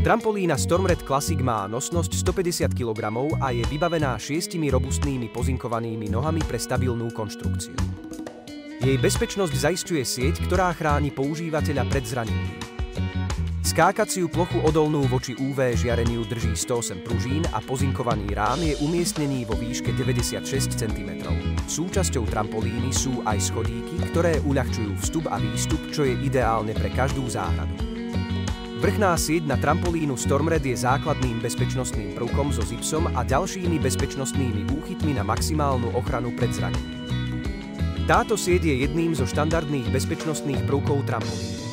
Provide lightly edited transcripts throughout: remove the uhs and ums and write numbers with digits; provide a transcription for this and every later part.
Trampolína Stormred Classic má nosnosť 150 kg a je vybavená 6 robustnými pozinkovanými nohami pre stabilnú konštrukciu. Jej bezpečnosť zaisťuje sieť, ktorá chráni používateľa pred zranením. Skákaciu plochu odolnú voči UV žiareniu drží 108 pružín a pozinkovaný rám je umiestnený vo výške 96 cm. Súčasťou trampolíny sú aj schodíky, ktoré uľahčujú vstup a výstup, čo je ideálne pre každú záhradu. Vrchná sieť na trampolínu Stormred je základným bezpečnostným prvkom so zipsom a ďalšími bezpečnostnými úchytmi na maximálnu ochranu pred zranením. Táto sieť je jedným zo štandardných bezpečnostných prvkov trampolíny.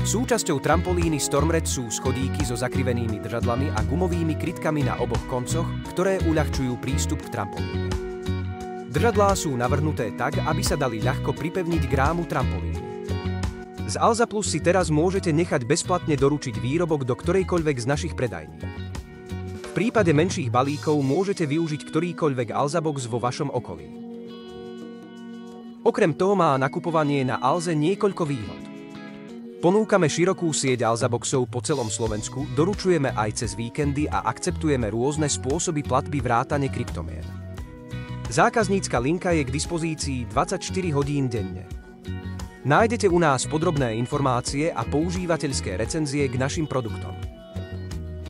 Súčasťou trampolíny Stormred sú schodíky so zakrivenými držadlami a gumovými krytkami na oboch koncoch, ktoré uľahčujú prístup k trampolíne. Držadlá sú navrhnuté tak, aby sa dali ľahko pripevniť k rámu trampolíny. Z Alza Plus si teraz môžete nechať bezplatne doručiť výrobok do ktorejkoľvek z našich predajní. V prípade menších balíkov môžete využiť ktorýkoľvek Alzabox vo vašom okolí. Okrem toho má nakupovanie na Alze niekoľko výhod. Ponúkame širokú sieť Alzaboxov po celom Slovensku, doručujeme aj cez víkendy a akceptujeme rôzne spôsoby platby vrátane kryptomien. Zákaznícka linka je k dispozícii 24 hodín denne. Nájdete u nás podrobné informácie a používateľské recenzie k našim produktom.